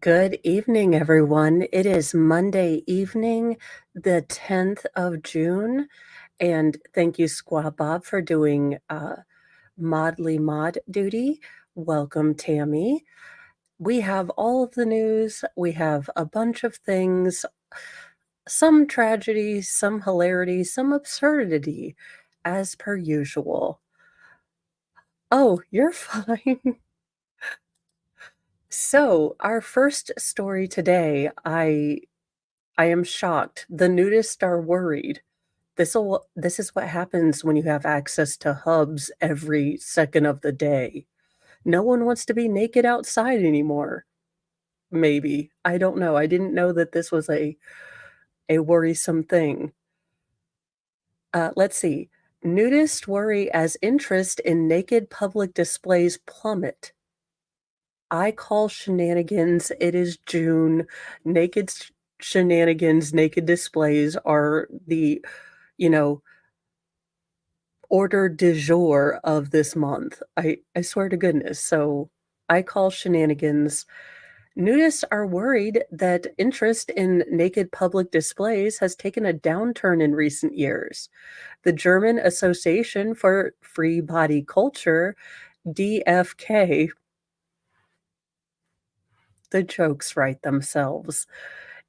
Good evening, everyone. It is Monday evening, the 10th of June, and thank you, Squaw Bob, for doing Modly Mod duty. Welcome, Tammy. We have all of the news. We have a bunch of things, some tragedy, some hilarity, some absurdity, as per usual. Oh, you're fine. So, our first story today, I am shocked. The nudists are worried. This is what happens when you have access to hubs every second of the day. No one wants to be naked outside anymore. Maybe. I don't know. I didn't know that this was a worrisome thing. Let's see. Nudists worry as interest in naked public displays plummet. I call shenanigans. It is June. Naked shenanigans, naked displays are the, you know, order du jour of this month. I swear to goodness. So I call shenanigans. Nudists are worried that interest in naked public displays has taken a downturn in recent years. The German Association for Free Body Culture, DFK, the jokes write themselves,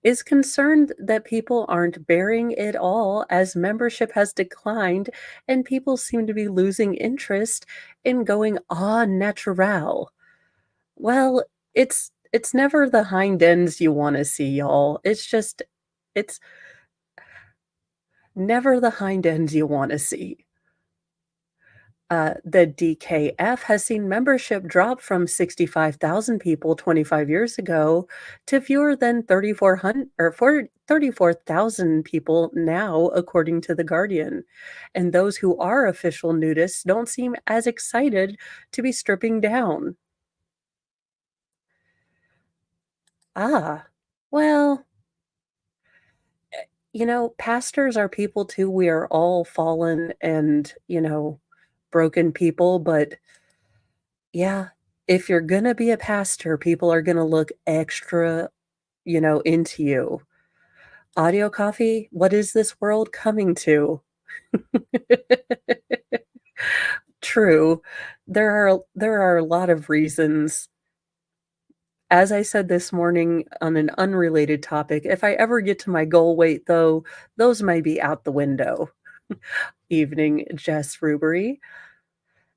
is concerned that people aren't bearing it all as membership has declined and people seem to be losing interest in going au natural. Well, it's never the hind ends you want to see, y'all. It's never the hind ends you want to see. The DKF has seen membership drop from 65,000 people 25 years ago to fewer than 3,400 or 34,000 people now, according to The Guardian. And those who are official nudists don't seem as excited to be stripping down. Ah, well, pastors are people too. We are all fallen and, broken people, but yeah, if you're gonna be a pastor, people are gonna look extra, into you. Audio coffee, what is this world coming to? True. There are a lot of reasons. As I said this morning on an unrelated topic, if I ever get to my goal weight, though, those might be out the window. Evening, Jess Rubery.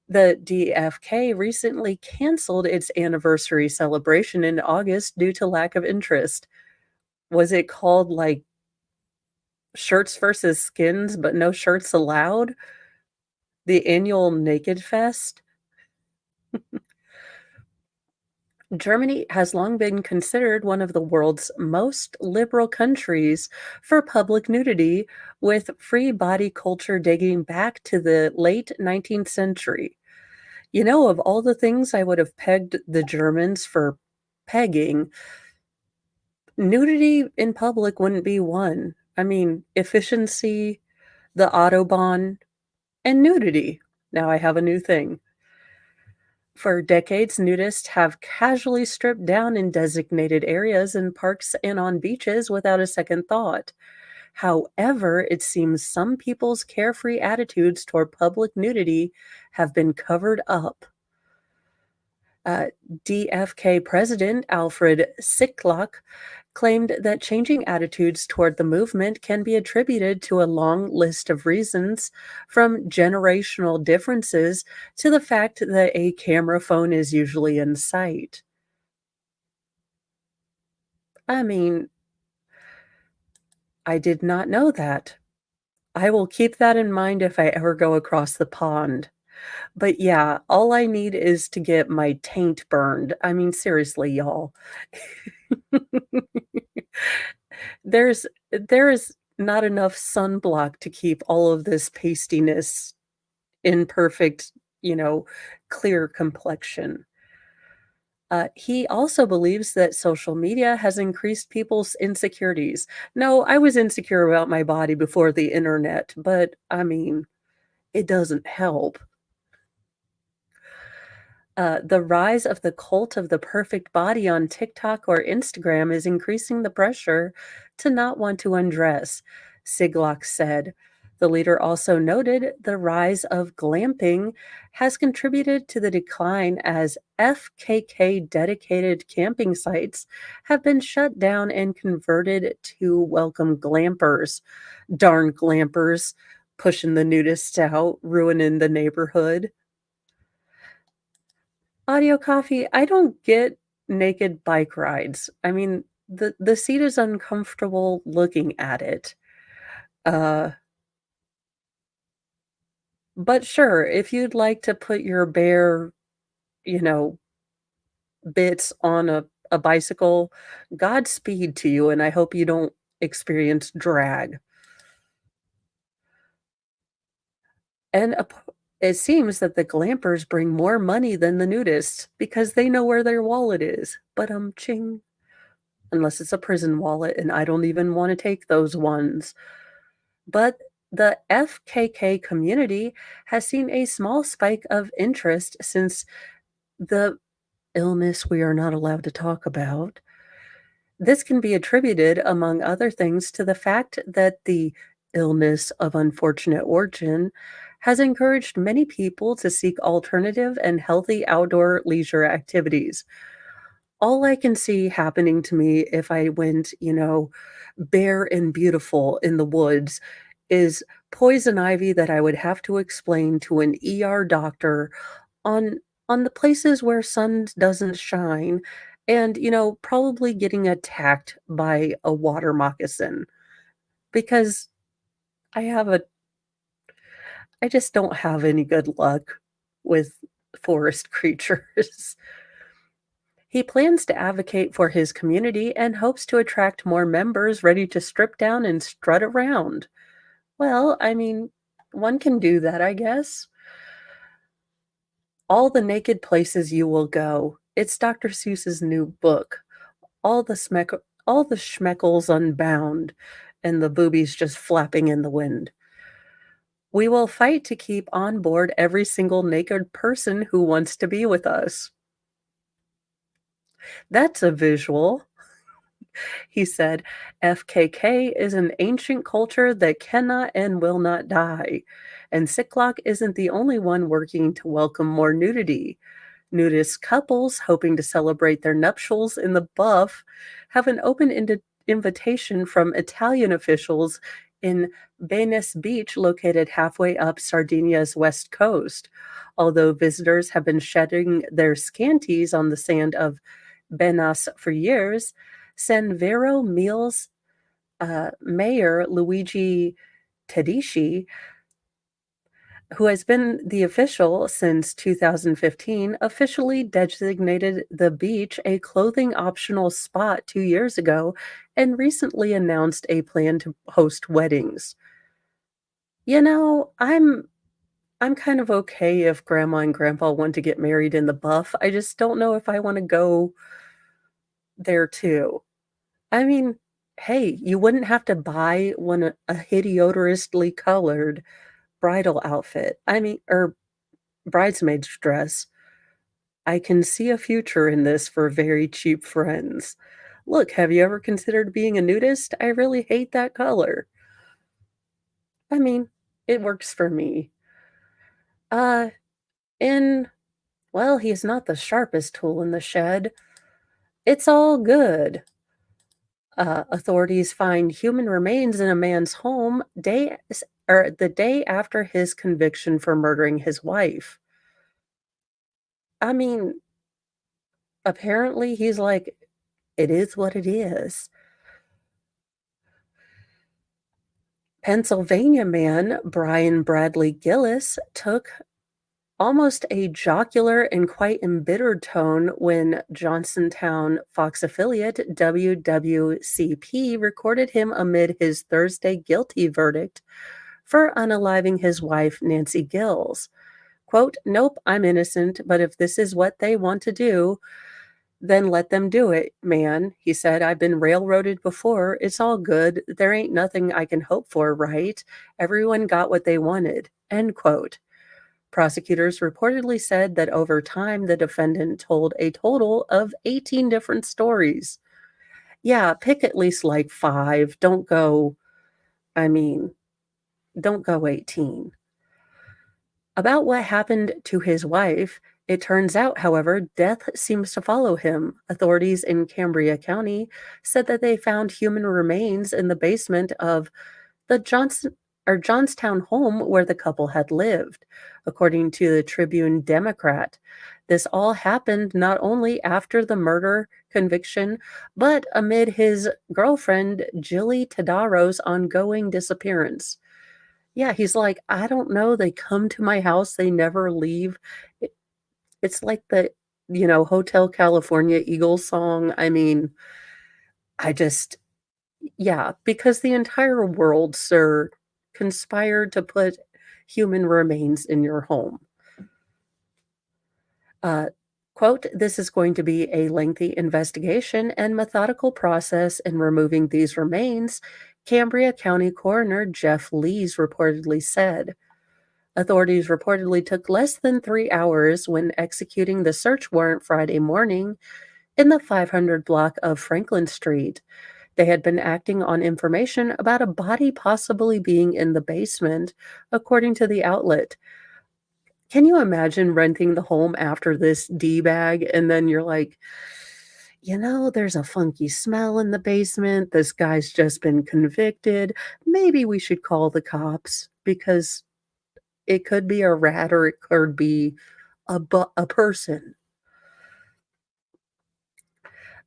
The DFK recently canceled its anniversary celebration in August due to lack of interest. Was it called, like, Shirts versus Skins, but no shirts allowed? The annual Naked Fest? Germany has long been considered one of the world's most liberal countries for public nudity, with free body culture dating back to the late 19th century. Of all the things I would have pegged the Germans for pegging, nudity in public wouldn't be one. I mean, efficiency, the Autobahn, and nudity. Now I have a new thing. For decades, nudists have casually stripped down in designated areas in parks and on beaches without a second thought. However, it seems some people's carefree attitudes toward public nudity have been covered up. Uh, DFK President Alfred Sicklock claimed that changing attitudes toward the movement can be attributed to a long list of reasons, from generational differences to the fact that a camera phone is usually in sight. I mean, I did not know that. I will keep that in mind if I ever go across the pond. But yeah, all I need is to get my taint burned. I mean, seriously, y'all. There is not enough sunblock to keep all of this pastiness in perfect, clear complexion. He also believes that social media has increased people's insecurities. No, I was insecure about my body before the internet, but I mean, it doesn't help. The rise of the cult of the perfect body on TikTok or Instagram is increasing the pressure to not want to undress, Siglock said. The leader also noted the rise of glamping has contributed to the decline as FKK dedicated camping sites have been shut down and converted to welcome glampers. Darn glampers, pushing the nudists out, ruining the neighborhood. Audio coffee, I don't get naked bike rides. I mean, the seat is uncomfortable looking at it. Uh, but sure, if you'd like to put your bare, you know, bits on a bicycle, Godspeed to you, and I hope you don't experience drag. And it seems that the glampers bring more money than the nudists because they know where their wallet is. But ching. Unless it's a prison wallet, and I don't even wanna take those ones. But the FKK community has seen a small spike of interest since the illness we are not allowed to talk about. This can be attributed, among other things, to the fact that the illness of unfortunate origin has encouraged many people to seek alternative and healthy outdoor leisure activities. All I can see happening to me if I went, bare and beautiful in the woods is poison ivy that I would have to explain to an ER doctor on the places where sun doesn't shine and, probably getting attacked by a water moccasin because I have a I just don't have any good luck with forest creatures. He plans to advocate for his community and hopes to attract more members ready to strip down and strut around. Well, I mean, one can do that, I guess. All the naked places you will go. It's Dr. Seuss's new book. All the schmeckles unbound and the boobies just flapping in the wind. We will fight to keep on board every single naked person who wants to be with us. That's a visual. He said, FKK is an ancient culture that cannot and will not die, and Siklock isn't the only one working to welcome more nudity. Nudist couples hoping to celebrate their nuptials in the buff have an invitation from Italian officials in Venice Beach, located halfway up Sardinia's west coast. Although visitors have been shedding their scanties on the sand of Benas for years, San Vero Meals Mayor Luigi Tedeschi, who has been the official since 2015, officially designated the beach a clothing optional spot 2 years ago and recently announced a plan to host weddings. I'm kind of okay if grandma and grandpa want to get married in the buff. I just don't know if I want to go there too. I mean, hey, you wouldn't have to buy a hideously colored bridal outfit. I mean, or bridesmaid's dress. I can see a future in this for very cheap friends. Look, have you ever considered being a nudist? I really hate that color. I mean, it works for me. Uh, in, well, he's not the sharpest tool in the shed. It's all good. Authorities find human remains in a man's home the day after his conviction for murdering his wife. I mean, apparently he's like, it is what it is. Pennsylvania man Brian Bradley Gillis took almost a jocular and quite embittered tone when Johnsontown Fox affiliate WWCP recorded him amid his Thursday guilty verdict for unaliving his wife, Nancy Gills. Quote, "Nope, I'm innocent, but if this is what they want to do, then let them do it, man," he said. "I've been railroaded before. It's all good. There ain't nothing I can hope for, right? Everyone got what they wanted." End quote. Prosecutors reportedly said that over time, the defendant told a total of 18 different stories. Yeah, pick at least like 5. I mean, don't go 18. About what happened to his wife, it turns out, however, death seems to follow him. Authorities in Cambria County said that they found human remains in the basement of the Johnstown home where the couple had lived, according to the Tribune Democrat. This all happened not only after the murder conviction, but amid his girlfriend Jilly Tadaro's ongoing disappearance. Yeah, he's like, "I don't know, they come to my house, they never leave." It it's like the, Hotel California Eagles song. I mean, I just yeah, because the entire world, sir, conspired to put human remains in your home. Uh, quote, "This is going to be a lengthy investigation and methodical process in removing these remains," Cambria County Coroner Jeff Lees reportedly said. Authorities reportedly took less than 3 hours when executing the search warrant Friday morning in the 500 block of Franklin Street. They had been acting on information about a body possibly being in the basement, according to the outlet. Can you imagine renting the home after this D bag and then you're like, there's a funky smell in the basement. This guy's just been convicted. Maybe we should call the cops because it could be a rat or it could be a person.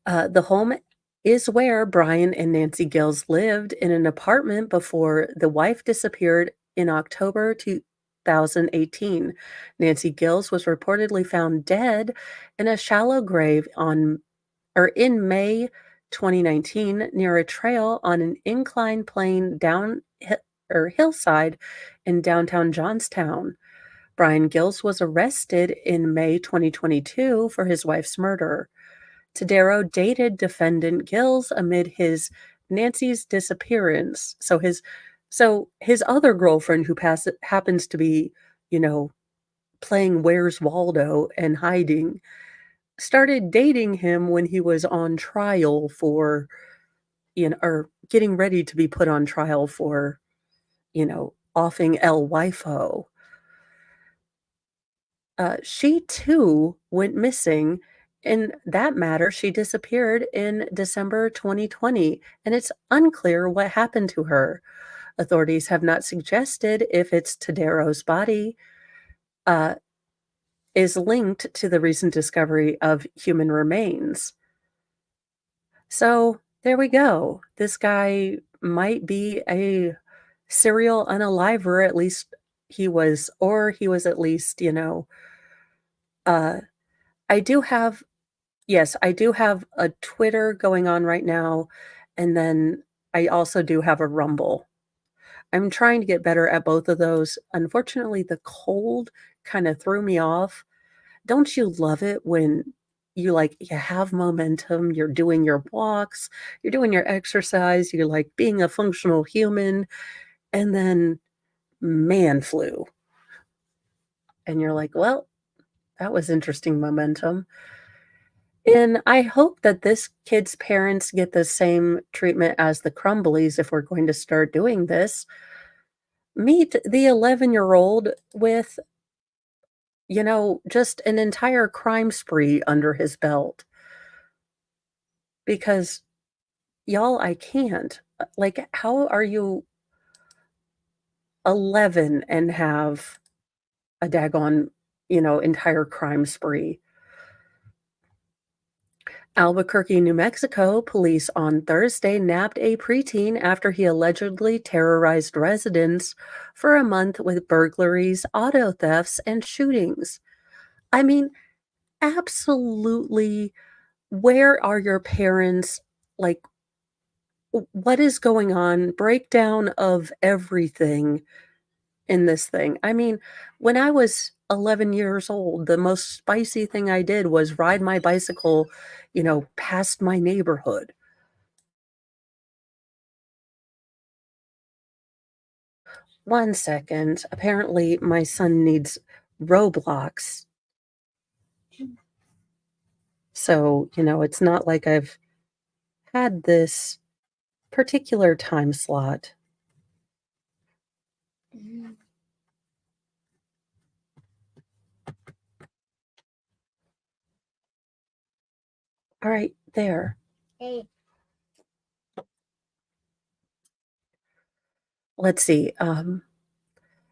The home is where Brian and Nancy Gills lived in an apartment before the wife disappeared in October 2018. Nancy Gills was reportedly found dead in a shallow grave in May 2019 near a trail on an inclined plane or hillside in downtown Johnstown. Brian Gills was arrested in May 2022 for his wife's murder. Tadero dated defendant Gills amid his Nancy's disappearance. So his other girlfriend happens to be, you know, playing Where's Waldo and hiding, started dating him when he was on trial for, or getting ready to be put on trial for, offing El Wifo. She too went missing. In that matter, she disappeared in December 2020, and it's unclear what happened to her. Authorities have not suggested if it's Tadero's body uh, is linked to the recent discovery of human remains. So there we go. This guy might be a serial unaliver, at least he was at least, uh, I do have Yes, I do have a Twitter going on right now, and then I also do have a Rumble. I'm trying to get better at both of those. Unfortunately, the cold kinda threw me off. Don't you love it when you have momentum, you're doing your walks, you're doing your exercise, you're, like, being a functional human, and then man flu, and you're like, "Well, that was interesting momentum." And I hope that this kid's parents get the same treatment as the Crumblies if we're going to start doing this. Meet the 11-year-old with, just an entire crime spree under his belt because, y'all, I can't. Like, how are you 11 and have a daggone, entire crime spree? Albuquerque, New Mexico, police on Thursday nabbed a preteen after he allegedly terrorized residents for a month with burglaries, auto thefts, and shootings. I mean, absolutely. Where are your parents? Like, what is going on? Breakdown of everything in this thing. I mean, when I was 11 years old, the most spicy thing I did was ride my bicycle, past my neighborhood. One second. Apparently, my son needs Roblox. So, it's not like I've had this particular time slot. Mhm. All right, there. Hey. Let's see.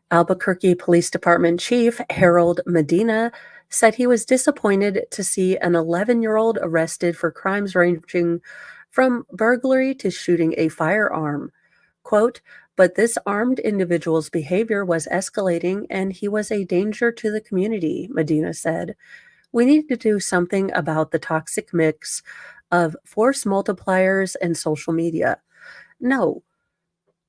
Albuquerque Police Department Chief Harold Medina said he was disappointed to see an 11-year-old arrested for crimes ranging from burglary to shooting a firearm. Quote, but this armed individual's behavior was escalating and he was a danger to the community, Medina said. We need to do something about the toxic mix of force multipliers and social media. No,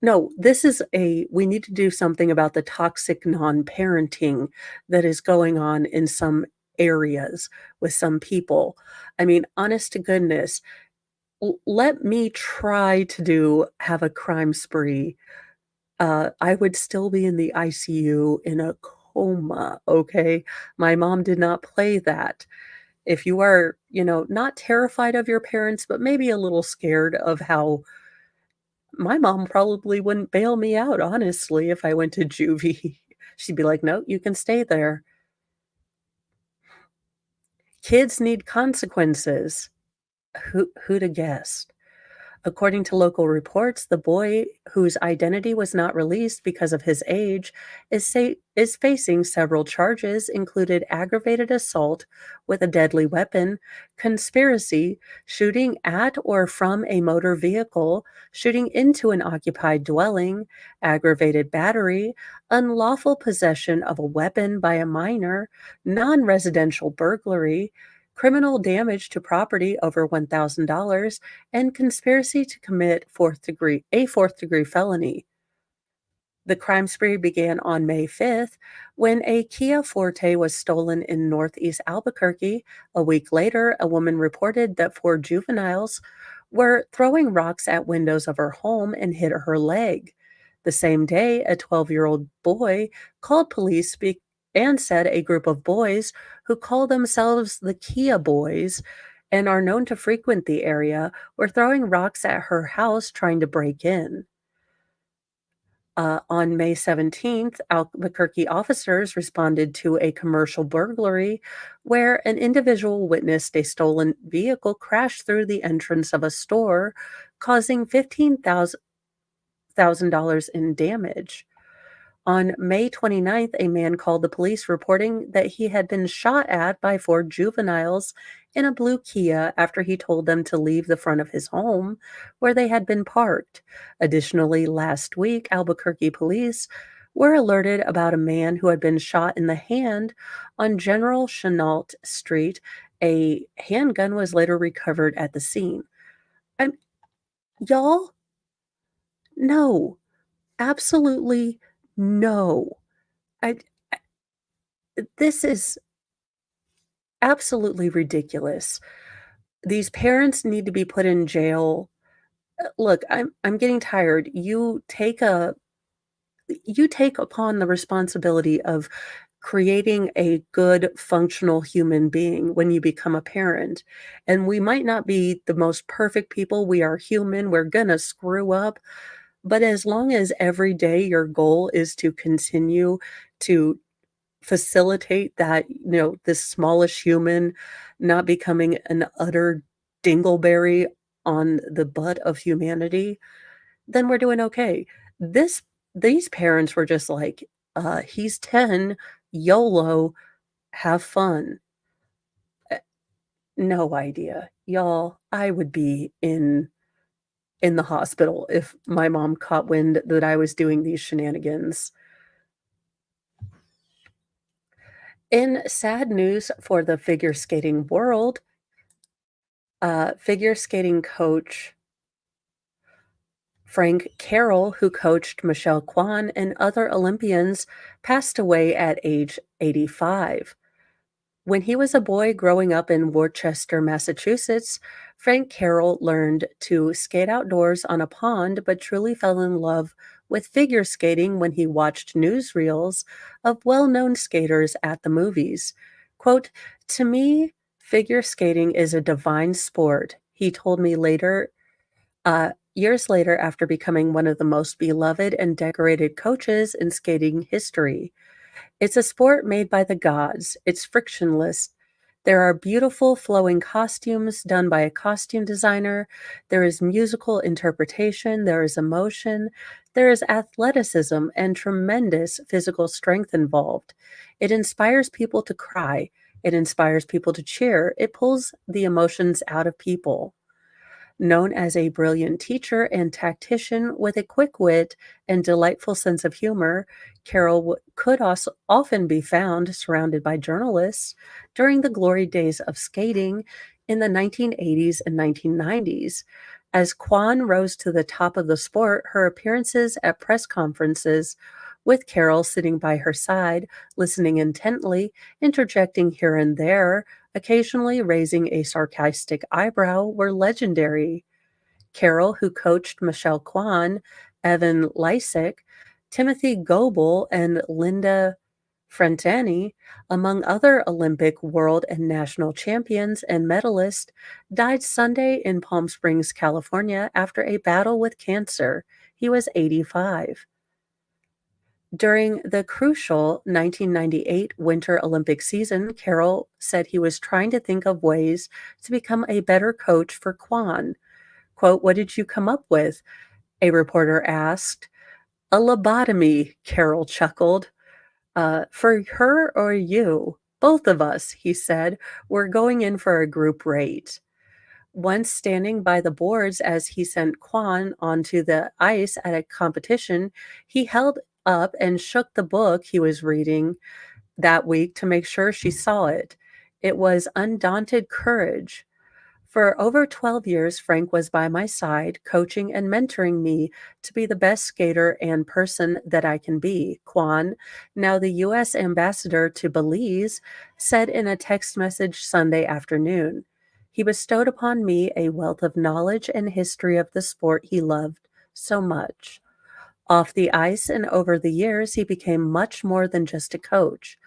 no, this is we need to do something about the toxic non-parenting that is going on in some areas with some people. I mean, honest to goodness, let me try to have a crime spree. I would still be in the ICU in a coma, okay? My mom did not play that. If you are, not terrified of your parents, but maybe a little scared of how my mom probably wouldn't bail me out, honestly, if I went to juvie. She'd be like, "No, you can stay there. Kids need consequences." Who'd have guessed? According to local reports, the boy, whose identity was not released because of his age, is facing several charges, included aggravated assault with a deadly weapon, conspiracy, shooting at or from a motor vehicle, shooting into an occupied dwelling, aggravated battery, unlawful possession of a weapon by a minor, non-residential burglary, criminal damage to property over $1,000, and conspiracy to commit fourth degree felony. The crime spree began on May 5th when a Kia Forte was stolen in northeast Albuquerque. A week later, a woman reported that four juveniles were throwing rocks at windows of her home and hit her leg. The same day, a 12-year-old boy called police and said a group of boys who call themselves the Kia Boys and are known to frequent the area were throwing rocks at her house trying to break in. On May 17th, Albuquerque officers responded to a commercial burglary where an individual witnessed a stolen vehicle crash through the entrance of a store, causing $15,000 in damage. On May 29th, a man called the police reporting that he had been shot at by four juveniles in a blue Kia after he told them to leave the front of his home where they had been parked. Additionally, last week, Albuquerque police were alerted about a man who had been shot in the hand on General Chenault Street. A handgun was later recovered at the scene. I'm, y'all, no, absolutely no. I This is absolutely ridiculous. These parents need to be put in jail. Look, I'm getting tired. You take upon the responsibility of creating a good functional human being when you become a parent. And we might not be the most perfect people. We are human. We're going to screw up. But as long as every day your goal is to continue to facilitate that, this smallish human not becoming an utter dingleberry on the butt of humanity, then we're doing okay. This These parents were just like, he's 10, YOLO, have fun. Eh, No idea. Y'all, I would be in the hospital if my mom caught wind that I was doing these shenanigans. In sad news for the figure skating world, figure skating coach Frank Carroll, who coached Michelle Kwan and other Olympians, passed away at age 85. When he was a boy growing up in Worcester, Massachusetts, Frank Carroll learned to skate outdoors on a pond but truly fell in love with figure skating when he watched newsreels of well known skaters at the movies. Quote, "To me, figure skating is a divine sport," he told me years later after becoming one of the most beloved and decorated coaches in skating history. It's a sport made by the gods. It's frictionless. There are beautiful flowing costumes done by a costume designer. There is musical interpretation. There is emotion. There is athleticism and tremendous physical strength involved. It inspires people to cry. It inspires people to cheer. It pulls the emotions out of people. Known as a brilliant teacher and tactician with a quick wit and delightful sense of humor, could also often be found surrounded by journalists during the glory days of skating in the 1980s and 1990s. As Kwan rose to the top of the sport, her appearances at press conferences with Carol sitting by her side, listening intently, interjecting here and there, occasionally raising a sarcastic eyebrow, were legendary. Carroll, who coached Michelle Kwan, Evan Lysick, Timothy Goebel, and Linda Frentani, among other Olympic, world, and national champions and medalists, died Sunday in Palm Springs, California, after a battle with cancer. He was 85. During the crucial 1998 Winter Olympic season, Carroll said he was trying to think of ways to become a better coach for Kwan. Quote, "What did you come up with?" a reporter asked. "A lobotomy," Carroll chuckled. For her or you? Both of us," he said. "We're going in for a group rate." Once standing by the boards as he sent Kwan onto the ice at a competition, he held up and shook the book he was reading that week to make sure she saw it. It was undaunted courage. For over 12 years, Frank was by my side, coaching and mentoring me to be the best skater and person that I can be, Kwan, now the U.S. ambassador to Belize, said in a text message Sunday afternoon. He bestowed upon me a wealth of knowledge and history of the sport he loved so much. Off the ice and over the years, he became much more than just a coach.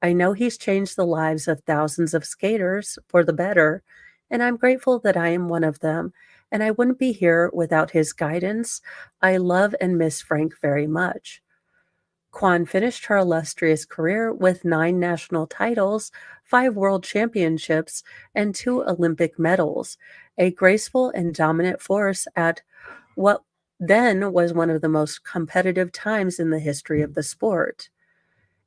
I know he's changed the lives of thousands of skaters for the better, and I'm grateful that I am one of them, and I wouldn't be here without his guidance. I love and miss Frank very much. Kwan finished her illustrious career with 9 national titles, 5 world championships, and 2 Olympic medals, a graceful and dominant force at what then was one of the most competitive times in the history of the sport.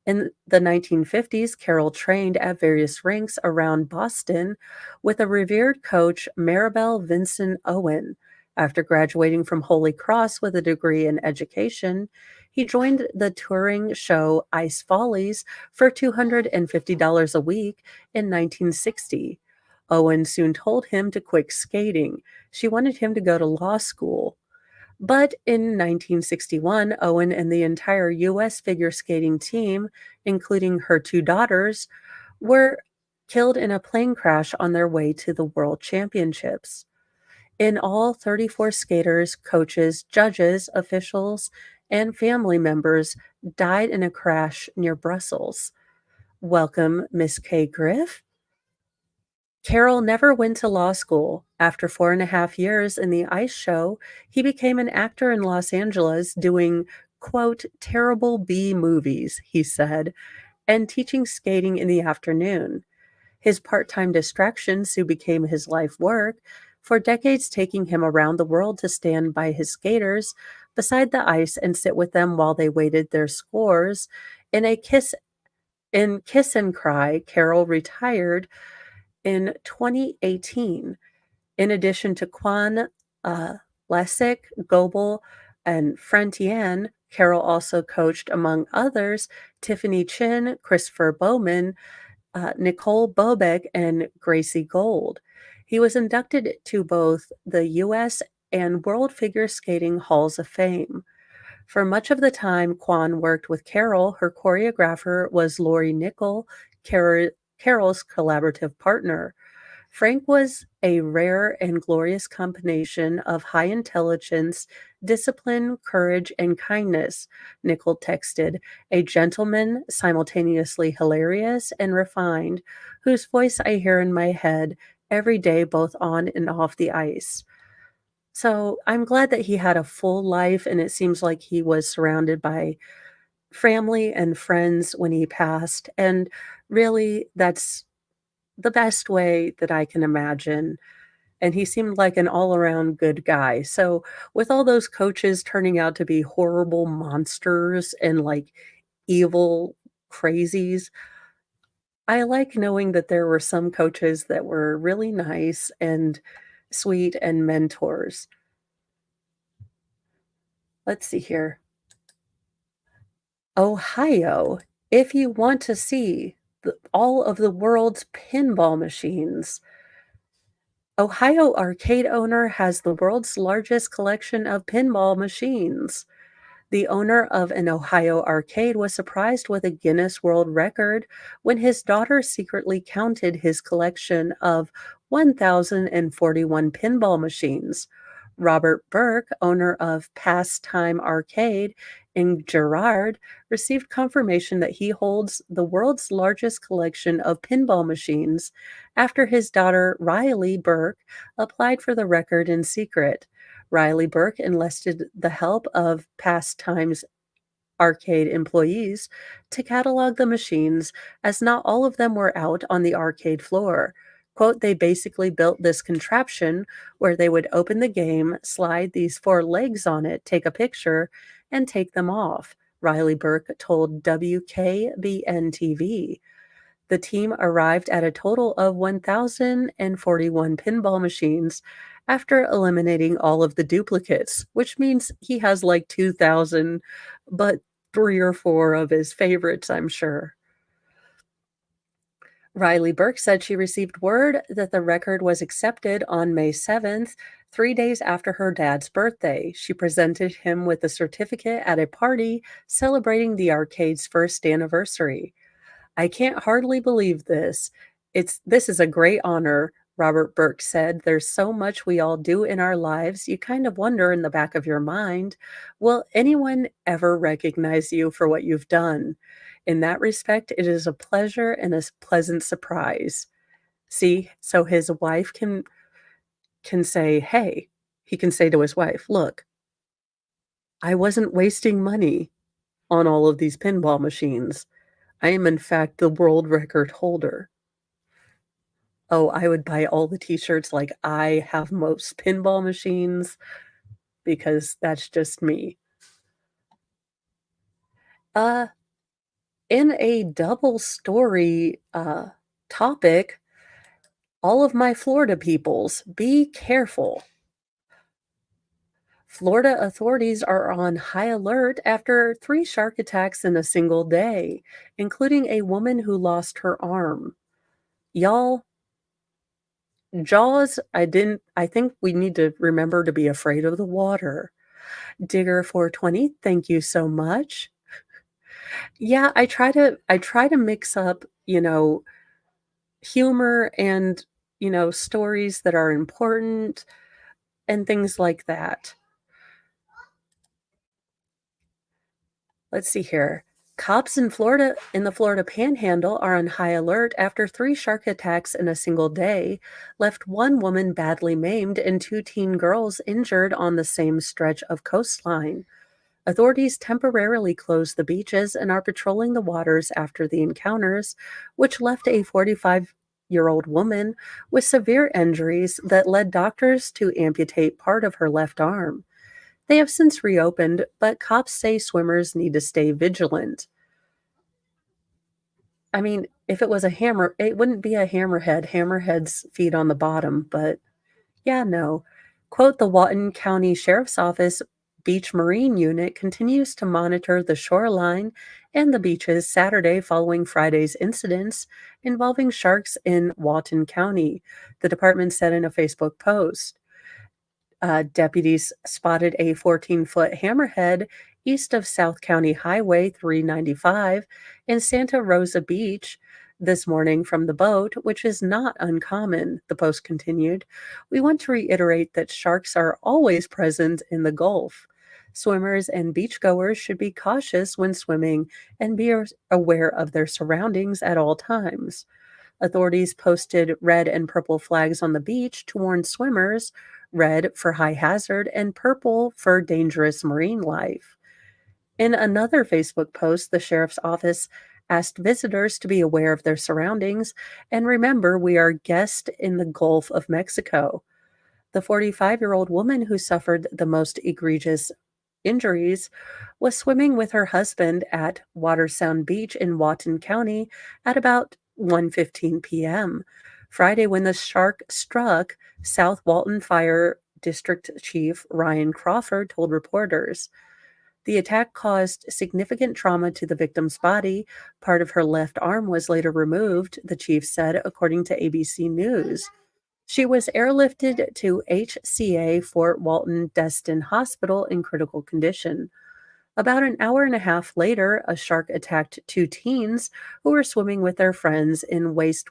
In the 1950s, Carroll trained at various rinks around Boston with a revered coach, Maribel Vincent Owen. After graduating from Holy Cross with a degree in education, he joined the touring show Ice Follies for $250 a week in 1960. Owen soon told him to quit skating. She wanted him to go to law school. But in 1961, Owen and the entire U.S. figure skating team, including her 2 daughters, were killed in a plane crash on their way to the World Championships. In all, 34 skaters, coaches, judges, officials, and family members died in a crash near Brussels. Welcome, Miss Kay Griff. Carroll never went to law school. After 4.5 years in the ice show, he became an actor in Los Angeles doing, quote, "terrible B movies," he said, and teaching skating in the afternoon. His part time distraction soon became his life work, for decades taking him around the world to stand by his skaters beside the ice and sit with them while they waited their scores. In a Kiss and Cry, Carroll retired in 2018. In addition to Kwan, uh, Lessig, Goebel, and Frentian, Carroll also coached, among others, Tiffany Chin, Christopher Bowman, Nicole Bobek, and Gracie Gold. He was inducted to both the U.S. and World Figure Skating Halls of Fame. For much of the time Kwan worked with Carroll, her choreographer was Lori Nickel, Carroll's collaborative partner. Frank was a rare and glorious combination of high intelligence, discipline, courage, and kindness, Nickel texted, a gentleman simultaneously hilarious and refined, whose voice I hear in my head every day, both on and off the ice. So I'm glad that he had a full life, and it seems like he was surrounded by family and friends when he passed. And really, that's the best way that I can imagine. And he seemed like an all around good guy. So, with all those coaches turning out to be horrible monsters and like evil crazies, I like knowing that there were some coaches that were really nice and sweet and mentors. Let's see here. Ohio, if you want to see all of the world's pinball machines, Ohio arcade owner has the world's largest collection of pinball machines. The owner of an Ohio arcade was surprised with a Guinness World Record when his daughter secretly counted his collection of 1,041 pinball machines. Robert Burke, owner of Pastime Arcade in Girard, received confirmation that he holds the world's largest collection of pinball machines after his daughter Riley Burke applied for the record in secret. Riley Burke enlisted the help of Pastimes Arcade employees to catalog the machines, as not all of them were out on the arcade floor. Quote, they basically built this contraption where they would open the game, slide these four legs on it, take a picture, and take them off, Riley Burke told WKBN TV. The team arrived at a total of 1,041 pinball machines after eliminating all of the duplicates, which means he has like 2,000, but three or four of his favorites, I'm sure. Riley Burke said she received word that the record was accepted on May 7th, 3 days after her dad's birthday. She presented him with a certificate at a party celebrating the arcade's first anniversary. I can't hardly believe this. This is a great honor, Robert Burke said. There's so much we all do in our lives. You kind of wonder in the back of your mind, will anyone ever recognize you for what you've done? In that respect, it is a pleasure and a pleasant surprise. See, so his wife can say, "Hey," he can say to his wife, "Look, I wasn't wasting money on all of these pinball machines. I am in fact the world record holder." Oh, I would buy all the t-shirts like I have most pinball machines because that's just me. Uh, in a double story topic, all of my Florida peoples, be careful. Florida authorities are on high alert after three shark attacks in a single day, including a woman who lost her arm. Y'all, Jaws, I think we need to remember to be afraid of the water. Digger 420, thank you so much. Yeah, I try to mix up, humor and, stories that are important and things like that. Let's see here. Cops in the Florida Panhandle are on high alert after three shark attacks in a single day left one woman badly maimed and two teen girls injured on the same stretch of coastline. Authorities temporarily closed the beaches and are patrolling the waters after the encounters, which left a 45-year-old woman with severe injuries that led doctors to amputate part of her left arm. They have since reopened, but cops say swimmers need to stay vigilant. I mean, if it was a hammer, it wouldn't be a hammerhead. Hammerheads feed on the bottom, but yeah, no. Quote, the Walton County Sheriff's Office Beach Marine Unit continues to monitor the shoreline and the beaches Saturday following Friday's incidents involving sharks in Walton County, the department said in a Facebook post. Deputies spotted a 14-foot hammerhead east of South County Highway 395 in Santa Rosa Beach This morning from the boat, which is not uncommon, the post continued. We want to reiterate that sharks are always present in the Gulf. Swimmers and beachgoers should be cautious when swimming and be aware of their surroundings at all times. Authorities posted red and purple flags on the beach to warn swimmers, red for high hazard and purple for dangerous marine life. In another Facebook post, the sheriff's office asked visitors to be aware of their surroundings and remember we are guests in the Gulf of Mexico. The 45-year-old woman who suffered the most egregious injuries was swimming with her husband at Watersound Beach in Whatton County at about 1:15 p.m. Friday when the shark struck, South Walton Fire District Chief Ryan Crawford told reporters. The attack caused significant trauma to the victim's body. Part of her left arm was later removed, the chief said, according to ABC News. She was airlifted to HCA Fort Walton Destin Hospital in critical condition. About an hour and a half later, a shark attacked two teens who were swimming with their friends in waist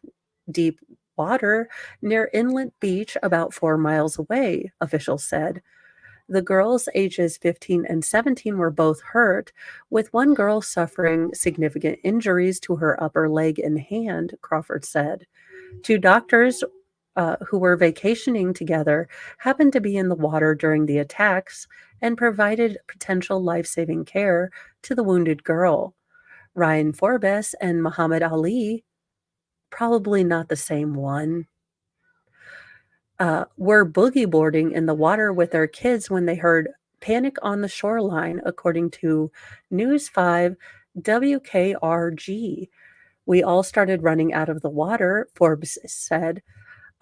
deep water near Inlet Beach, about 4 miles away, officials said. The girls, ages 15 and 17, were both hurt, with one girl suffering significant injuries to her upper leg and hand, Crawford said. Two doctors who were vacationing together happened to be in the water during the attacks and provided potential life saving care to the wounded girl. Ryan Forbes and Muhammad Ali, probably not the same one, were boogie boarding in the water with their kids when they heard panic on the shoreline, according to News 5 WKRG. We all started running out of the water, Forbes said.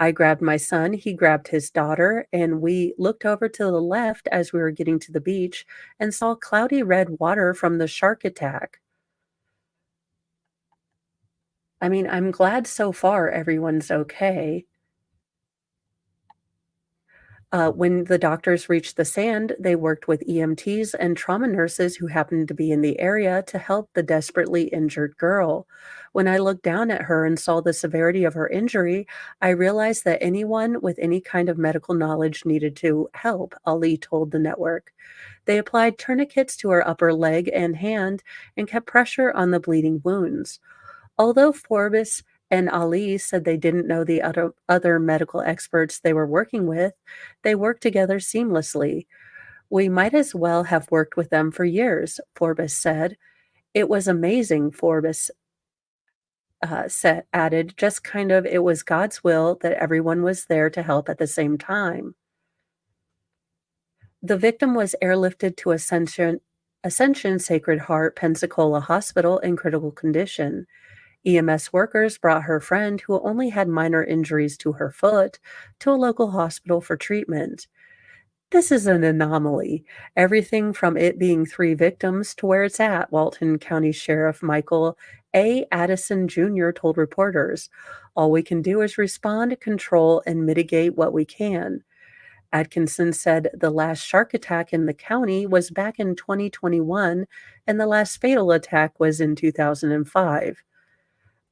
I grabbed my son, he grabbed his daughter, and we looked over to the left as we were getting to the beach and saw cloudy red water from the shark attack. I mean, I'm glad so far everyone's okay. When the doctors reached the sand, they worked with EMTs and trauma nurses who happened to be in the area to help the desperately injured girl. When I looked down at her and saw the severity of her injury, I realized that anyone with any kind of medical knowledge needed to help, Ali told the network. They applied tourniquets to her upper leg and hand and kept pressure on the bleeding wounds. Although Forbes and Ali said they didn't know the other medical experts they were working with, they worked together seamlessly. We might as well have worked with them for years, Forbes said. It was amazing, Forbes added, just kind of it was God's will that everyone was there to help at the same time. The victim was airlifted to Ascension Sacred Heart Pensacola Hospital in critical condition. EMS workers brought her friend, who only had minor injuries to her foot, to a local hospital for treatment. This is an anomaly. Everything from it being three victims to where it's at, Walton County Sheriff Michael A. Addison Jr. told reporters. All we can do is respond, control, and mitigate what we can. Atkinson said the last shark attack in the county was back in 2021, and the last fatal attack was in 2005.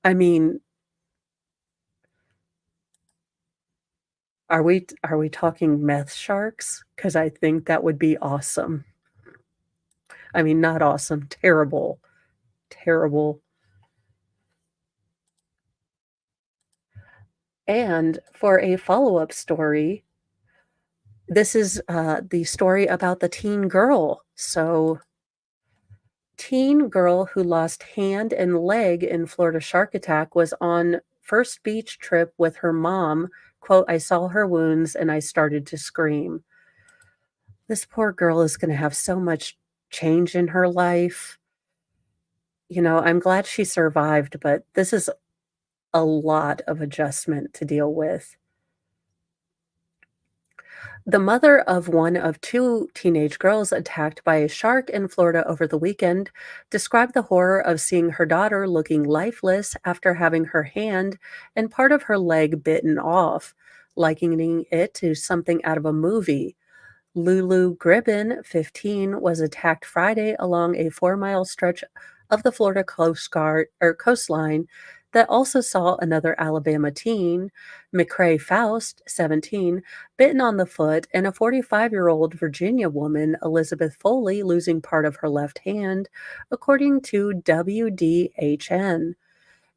I mean, are we talking meth sharks? Because I think that would be awesome. I mean, not awesome, terrible, terrible. And for a follow-up story, this is, the story about the teen girl. So, teen girl who lost hand and leg in Florida shark attack was on first beach trip with her mom. Quote, "I saw her wounds and I started to scream." This poor girl is gonna have so much change in her life. I'm glad she survived, but this is a lot of adjustment to deal with. The mother of one of two teenage girls attacked by a shark in Florida over the weekend described the horror of seeing her daughter looking lifeless after having her hand and part of her leg bitten off, likening it to something out of a movie. Lulu Gribbin, 15, was attacked Friday along a 4-mile stretch of the Florida Coast Guard or coastline that also saw another Alabama teen, McCrae Faust, 17, bitten on the foot, and a 45-year-old Virginia woman, Elizabeth Foley, losing part of her left hand, according to WDHN.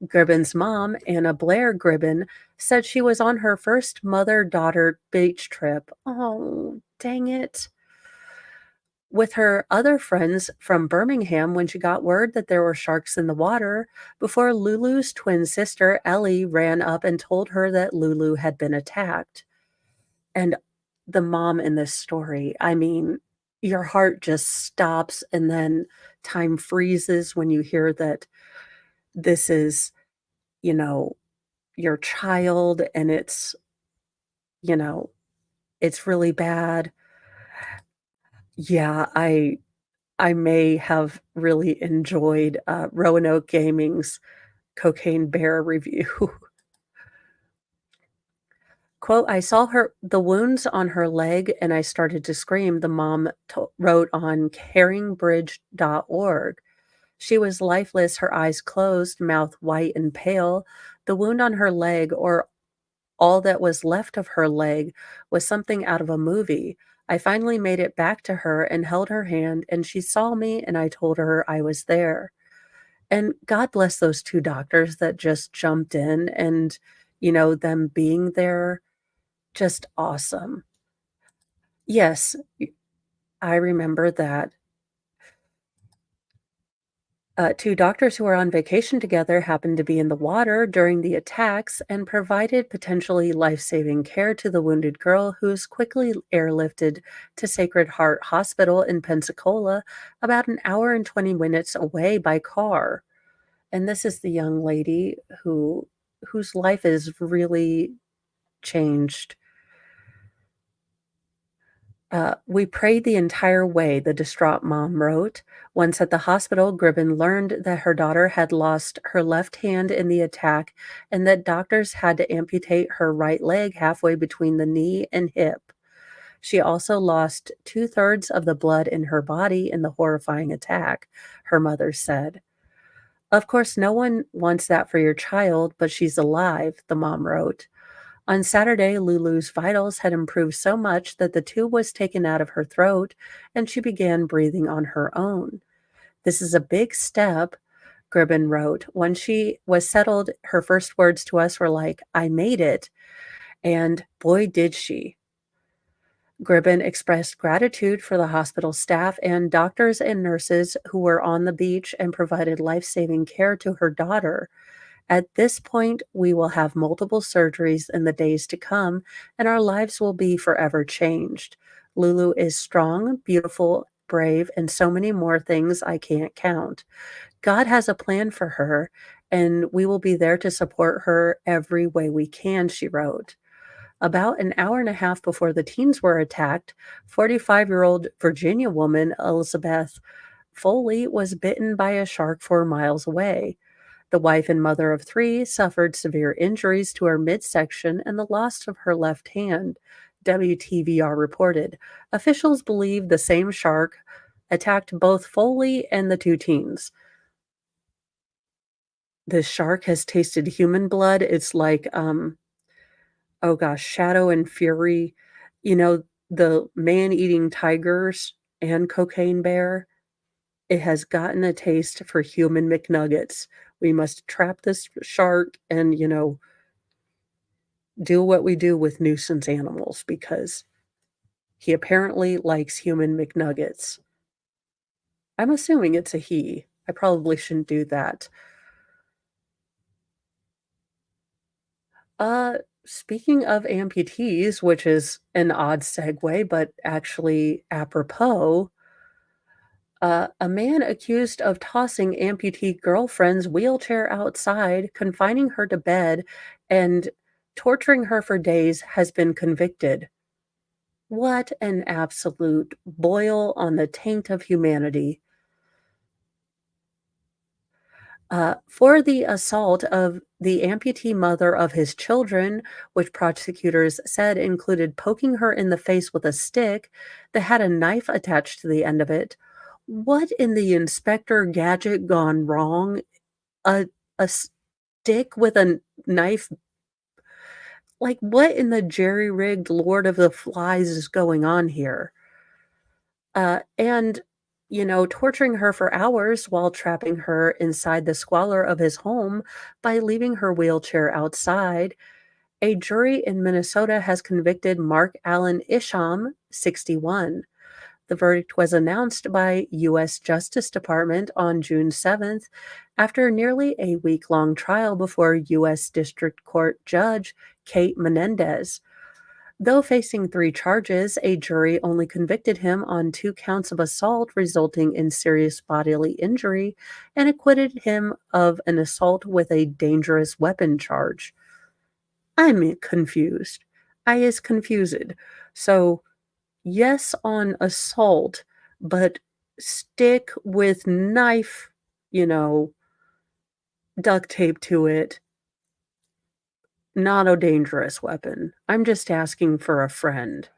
Gribben's mom, Anna Blair Gribben, said she was on her first mother daughter beach trip. Oh, dang it. With her other friends from Birmingham when she got word that there were sharks in the water before Lulu's twin sister, Ellie, ran up and told her that Lulu had been attacked. And the mom in this story, I mean, your heart just stops and then time freezes when you hear that this is, you know, your child and you know, it's really bad. Yeah, I may have really enjoyed, Roanoke Gaming's Cocaine Bear review. Quote, "I saw the wounds on her leg and I started to scream," the mom wrote on caringbridge.org. She was lifeless, her eyes closed, mouth white and pale. The wound on her leg, or all that was left of her leg, was something out of a movie. I finally made it back to her and held her hand, and she saw me, and I told her I was there. And God bless those 2 doctors that just jumped in and, them being there, just awesome. Yes, I remember that. 2 doctors who were on vacation together happened to be in the water during the attacks and provided potentially life-saving care to the wounded girl, who was quickly airlifted to Sacred Heart Hospital in Pensacola, about an hour and 20 minutes away by car. And this is the young lady whose life is really changed. We prayed the entire way, the distraught mom wrote. Once at the hospital, Gribben learned that her daughter had lost her left hand in the attack and that doctors had to amputate her right leg halfway between the knee and hip. She also lost two-thirds of the blood in her body in the horrifying attack, her mother said. Of course, no one wants that for your child, but she's alive, the mom wrote. On Saturday, Lulu's vitals had improved so much that the tube was taken out of her throat and she began breathing on her own. This is a big step, Gribben wrote. When she was settled, her first words to us were like, "I made it." And boy, did she. Gribben expressed gratitude for the hospital staff and doctors and nurses who were on the beach and provided life saving care to her daughter. At this point, we will have multiple surgeries in the days to come, and our lives will be forever changed. Lulu is strong, beautiful, brave, and so many more things I can't count. God has a plan for her, and we will be there to support her every way we can, she wrote. About an hour and a half before the teens were attacked, 45-year-old Virginia woman Elizabeth Foley was bitten by a shark 4 miles away. The wife and mother of 3 suffered severe injuries to her midsection and the loss of her left hand, WTVR reported. Officials believe the same shark attacked both Foley and the 2 teens. This shark has tasted human blood. It's like, oh gosh, Shadow and Fury, you know, the man-eating tigers and Cocaine Bear. It has gotten a taste for human McNuggets. We must trap this shark and, do what we do with nuisance animals because he apparently likes human McNuggets. I'm assuming it's a he. I probably shouldn't do that. Speaking of amputees, which is an odd segue, but actually apropos, a man accused of tossing amputee girlfriend's wheelchair outside, confining her to bed, and torturing her for days has been convicted. What an absolute boil on the taint of humanity. For the assault of the amputee mother of his children, which prosecutors said included poking her in the face with a stick that had a knife attached to the end of it. What in the Inspector Gadget gone wrong? A stick with a knife. Like, what in the jerry-rigged Lord of the Flies is going on here? And, torturing her for hours while trapping her inside the squalor of his home by leaving her wheelchair outside. A jury in Minnesota has convicted Mark Allen Isham, 61. The verdict was announced by U.S. Justice Department on June 7th after nearly a week-long trial before U.S. District Court Judge Kate Menendez. Though facing three charges, a jury only convicted him on two counts of assault resulting in serious bodily injury and acquitted him of an assault with a dangerous weapon charge. I'm confused. I is confused. So, yes on assault, but stick with knife, you know, duct tape to it, not a dangerous weapon. I'm just asking for a friend.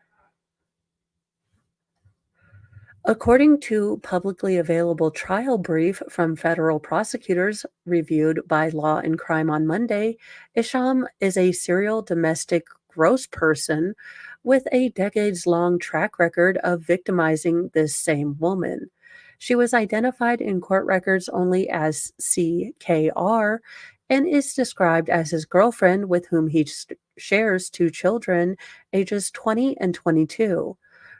According to publicly available trial brief from federal prosecutors reviewed by Law and Crime on Monday, Isham is a serial domestic gross person with a decades-long track record of victimizing this same woman. She was identified in court records only as CKR and is described as his girlfriend with whom he shares two children, ages 20 and 22.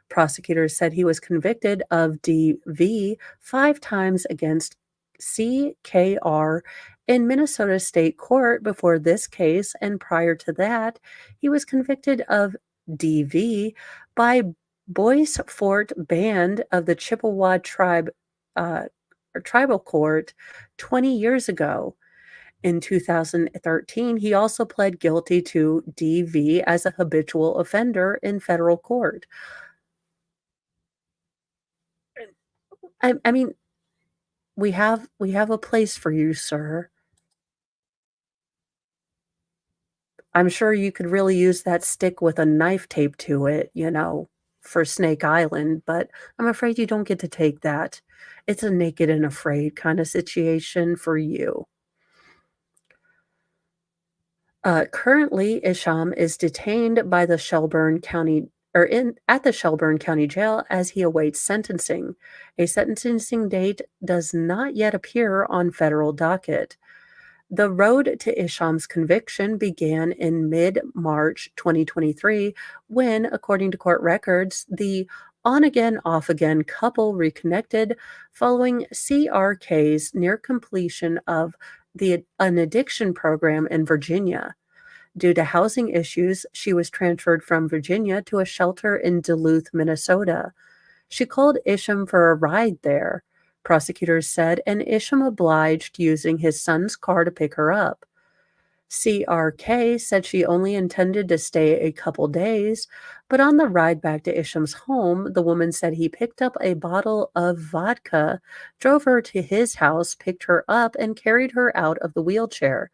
Prosecutors said he was convicted of DV 5 times against CKR in Minnesota State Court before this case, and prior to that, he was convicted of DV by Boyce Fort Band of the Chippewa Tribe uh, or Tribal Court 20 years ago. In 2013, he also pled guilty to DV as a habitual offender in federal court. I mean, we have a place for you, sir. I'm sure you could really use that stick with a knife taped to it, for Snake Island, but I'm afraid you don't get to take that. It's a naked and afraid kinda situation for you. Currently, Isham is detained by the Shelburne County or in at the Shelburne County Jail as he awaits sentencing. A sentencing date does not yet appear on federal docket. The road to Isham's conviction began in mid-March 2023 when, according to court records, the on again, off again couple reconnected following CRK's near completion of an addiction program in Virginia. Due to housing issues, she was transferred from Virginia to a shelter in Duluth, Minnesota. She called Isham for a ride there, prosecutors said, and Isham obliged using his son's car to pick her up. CRK said she only intended to stay a couple days, but on the ride back to Isham's home, the woman said he picked up a bottle of vodka, drove her to his house, picked her up, and carried her out of the wheelchair.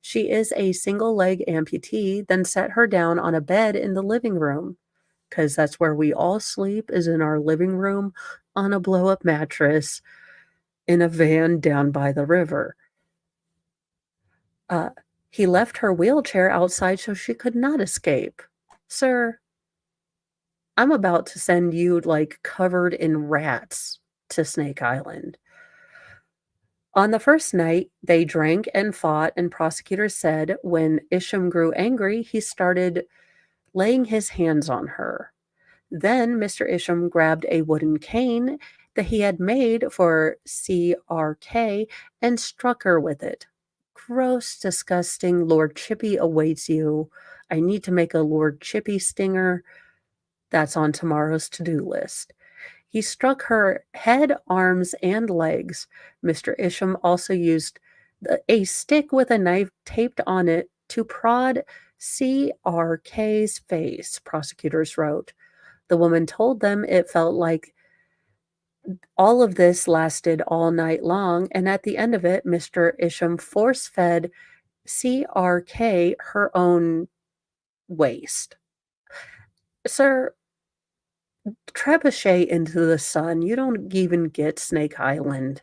She is a single leg amputee, then set her down on a bed in the living room, because that's where we all sleep, is in our living room on a blow up mattress in a van down by the river. Uh, he left her wheelchair outside so she could not escape. Sir, I'm about to send you like covered in rats to Snake Island. On the first night, they drank and fought, and prosecutors said when Isham grew angry, he started laying his hands on her. Then Mr. Isham grabbed a wooden cane that he had made for CRK and struck her with it. Gross, disgusting. Lord Chippy awaits you. I need to make a Lord Chippy stinger. That's on tomorrow's to-do list. He struck her head, arms, and legs. Mr. Isham also used a stick with a knife taped on it to prod CRK's face, prosecutors wrote. The woman told them it felt like all of this lasted all night long, and at the end of it, Mr. Isham force fed CRK her own waste. Sir, trebuchet into the sun. You don't even get Snake Island.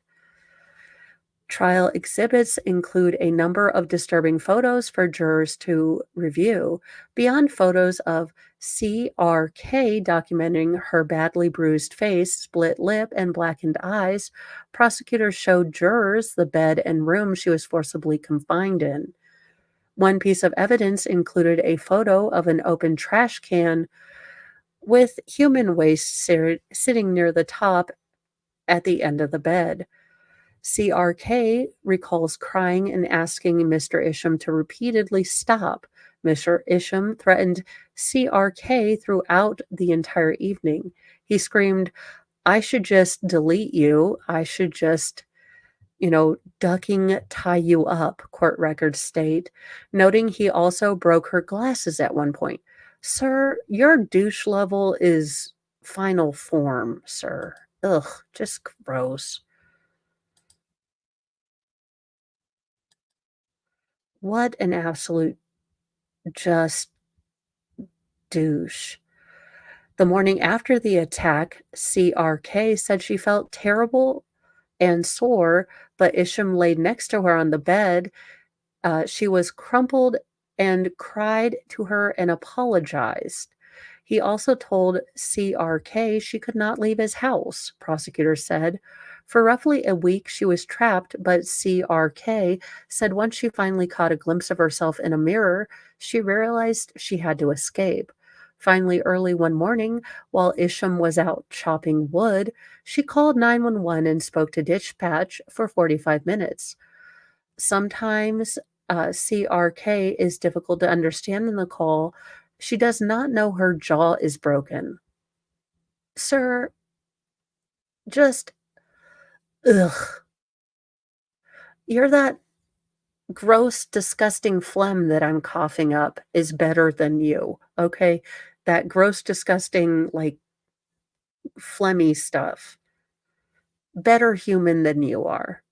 Trial exhibits include a number of disturbing photos for jurors to review. Beyond photos of CRK documenting her badly bruised face, split lip, and blackened eyes, prosecutors showed jurors the bed and room she was forcibly confined in. One piece of evidence included a photo of an open trash can with human waste sitting near the top at the end of the bed. CRK recalls crying and asking Mr. Isham to repeatedly stop. Mr. Isham threatened CRK throughout the entire evening. He screamed, I should just delete you. I should just, ducking tie you up, court records state, noting he also broke her glasses at one point. Sir, your douche level is final form, sir. Ugh, just gross. What an absolute just douche. The morning after the attack, CRK said she felt terrible and sore, but Isham laid next to her on the bed. She was crumpled and cried to her and apologized. He also told CRK she could not leave his house, prosecutors said. For roughly a week, she was trapped, but CRK said once she finally caught a glimpse of herself in a mirror, she realized she had to escape. Finally, early one morning, while Isham was out chopping wood, she called 911 and spoke to dispatch for 45 minutes. Sometimes CRK is difficult to understand in the call. She does not know her jaw is broken. Sir, just, ugh. You're that gross, disgusting phlegm that I'm coughing up is better than you, okay? That gross, disgusting, like, phlegmy stuff. Better human than you are.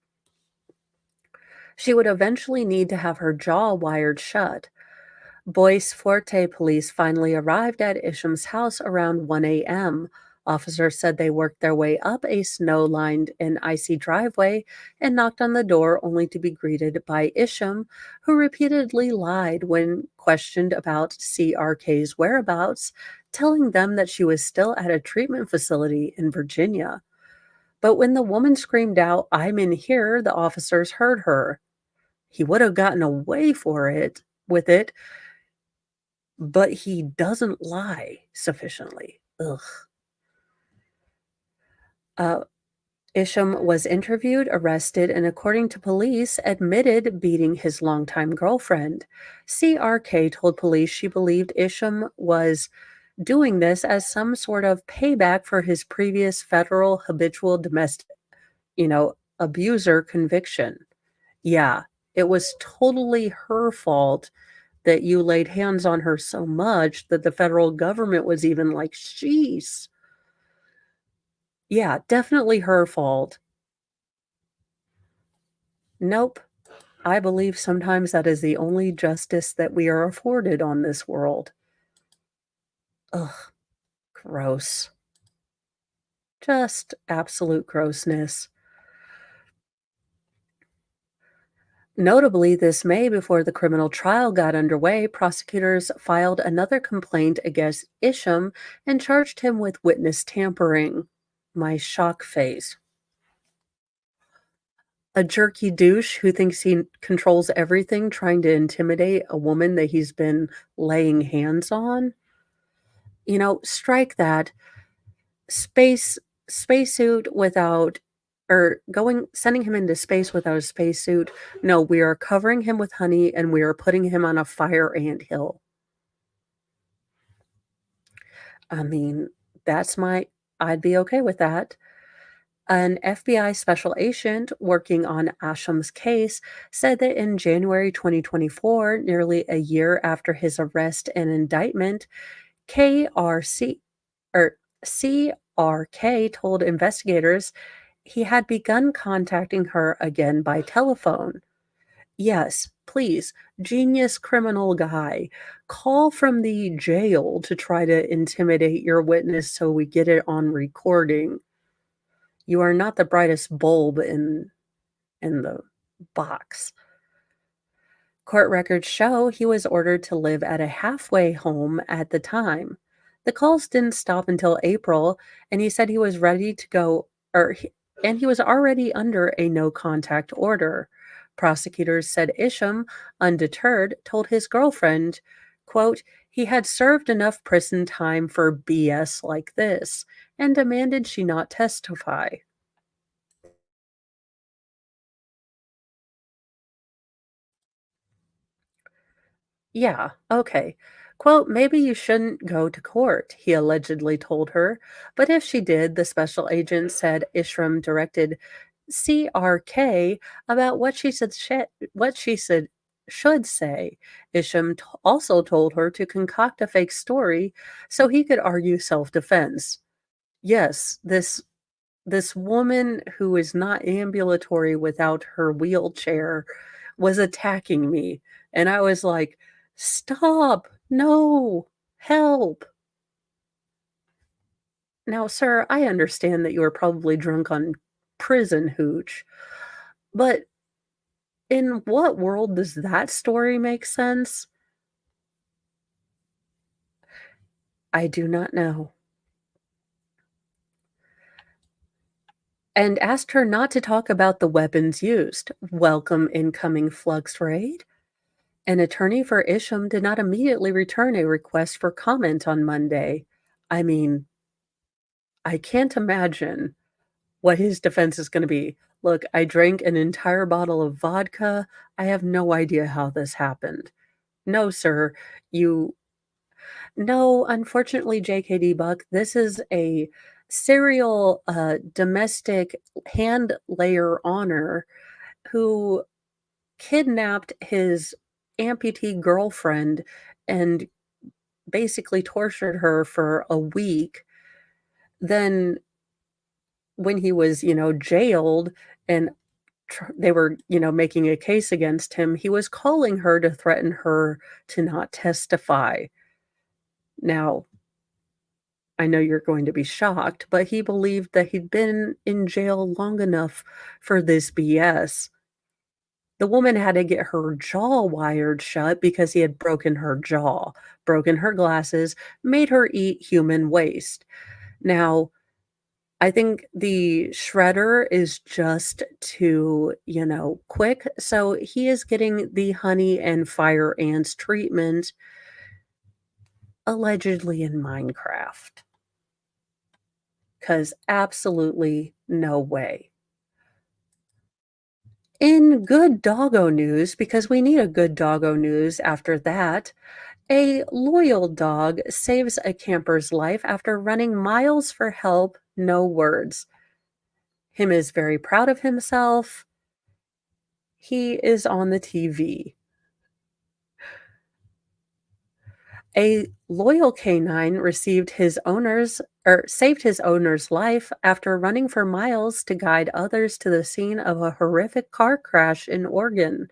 She would eventually need to have her jaw wired shut. Bois Forte police finally arrived at Isham's house around 1 a.m. Officers said they worked their way up a snow lined and icy driveway and knocked on the door only to be greeted by Isham, who repeatedly lied when questioned about CRK's whereabouts, telling them that she was still at a treatment facility in Virginia. But when the woman screamed out, I'm in here, the officers heard her. He would have gotten away with it, but he doesn't lie sufficiently. Ugh. Uh, Isham was interviewed, arrested, and according to police, admitted beating his longtime girlfriend. CRK told police she believed Isham was doing this as some sort of payback for his previous federal habitual domestic, abuser conviction. Yeah, it was totally her fault that you laid hands on her so much that the federal government was even like, "Jeez." Yeah, definitely her fault. Nope. I believe sometimes that is the only justice that we are afforded on this world. Ugh, gross. Just absolute grossness. Notably, this May, before the criminal trial got underway, prosecutors filed another complaint against Isham and charged him with witness tampering. My shock face. A jerky douche who thinks he controls everything, trying to intimidate a woman that he's been laying hands on? Strike that. Space spacesuit without or going sending him into space without a spacesuit. No, we are covering him with honey and we are putting him on a fire ant hill. I mean, that's my I'd be okay with that. An FBI special agent working on Asham's case said that in January 2024, nearly a year after his arrest and indictment, KRC or CRK told investigators he had begun contacting her again by telephone. Yes, please, genius criminal guy, call from the jail to try to intimidate your witness so we get it on recording. You are not the brightest bulb in the box. Court records show he was ordered to live at a halfway home at the time. The calls didn't stop until April, and he said he was ready to go, or he, and he was already under a no contact order. Prosecutors said Isham, undeterred, told his girlfriend, quote, he had served enough prison time for BS like this, and demanded she not testify. Yeah, okay. Quote, maybe you shouldn't go to court, he allegedly told her. But if she did, the special agent said Ishram directed CRK about what she said should say. Also told her to concoct a fake story so he could argue self-defense. Yes, this woman who is not ambulatory without her wheelchair was attacking me, and I was like, "Stop! No! Help!" Now, sir, I understand that you were probably drunk on prison hooch, but in what world does that story make sense? I do not know. And asked her not to talk about the weapons used. Welcome incoming flux raid. An attorney for Isham did not immediately return a request for comment on Monday. I mean, I can't imagine what his defense is going to be. Look, I drank an entire bottle of vodka. I have no idea how this happened. No, sir, you. No, unfortunately, JKD Buck, this is a serial domestic hand layer honor who kidnapped his amputee girlfriend and basically tortured her for a week. Then when he was, jailed and they were, making a case against him, he was calling her to threaten her to not testify. Now, I know you're going to be shocked, but he believed that he'd been in jail long enough for this BS. The woman had to get her jaw wired shut because he had broken her jaw, broken her glasses, made her eat human waste. Now, I think the shredder is just too, quick. So he is getting the honey and fire ants treatment allegedly in Minecraft. Because absolutely no way. In good doggo news, because we need a good doggo news after that, a loyal dog saves a camper's life after running miles for help, no words. Him is very proud of himself. He is on the TV. A loyal canine received his owner's or saved his owner's life after running for miles to guide others to the scene of a horrific car crash in Oregon.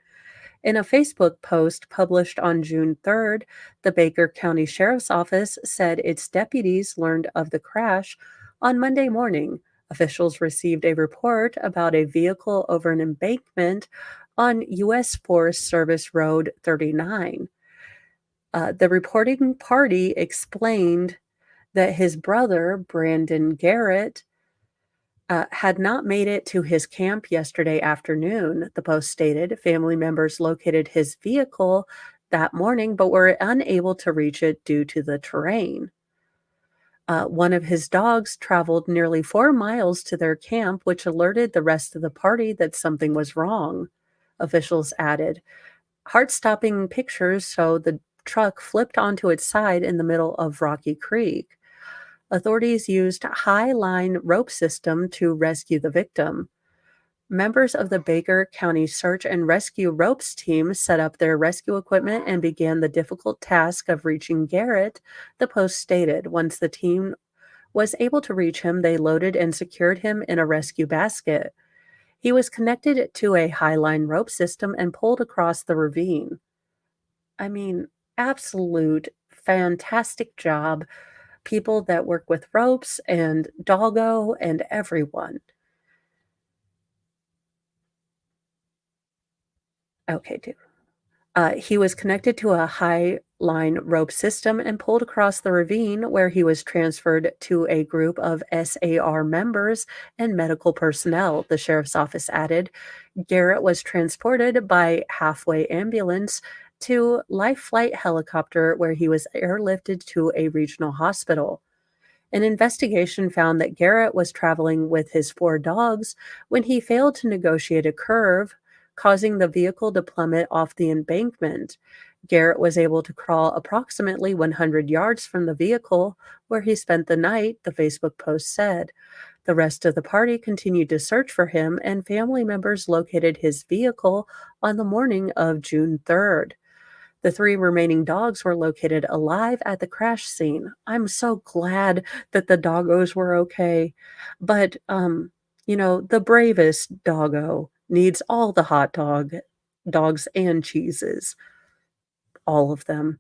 In a Facebook post published on June 3rd, the Baker County Sheriff's Office said its deputies learned of the crash on Monday morning. Officials received a report about a vehicle over an embankment on U.S. Forest Service Road 39. The reporting party explained that his brother, Brandon Garrett, had not made it to his camp yesterday afternoon, the Post stated. Family members located his vehicle that morning but were unable to reach it due to the terrain. One of his dogs traveled nearly 4 miles to their camp, which alerted the rest of the party that something was wrong, officials added. Heart stopping pictures show the truck flipped onto its side in the middle of Rocky Creek. Authorities used high line rope system to rescue the victim. Members of the Baker County Search and Rescue Ropes team set up their rescue equipment and began the difficult task of reaching Garrett, the Post stated. Once the team was able to reach him, they loaded and secured him in a rescue basket. He was connected to a high-line rope system and pulled across the ravine. I mean, absolute fantastic job. People that work with ropes and doggo and everyone. Okay, do. He was connected to a high line rope system and pulled across the ravine where he was transferred to a group of SAR members and medical personnel, the sheriff's office added. Garrett was transported by halfway ambulance to life flight helicopter where he was airlifted to a regional hospital. An investigation found that Garrett was traveling with his four dogs when he failed to negotiate a curve, causing the vehicle to plummet off the embankment. Garrett was able to crawl approximately 100 yards from the vehicle where he spent the night, the Facebook post said. The rest of the party continued to search for him, and family members located his vehicle on the morning of June 3rd. The three remaining dogs were located alive at the crash scene. I'm so glad that the doggos were okay. But, the bravest doggo needs all the dogs and cheeses, all of them.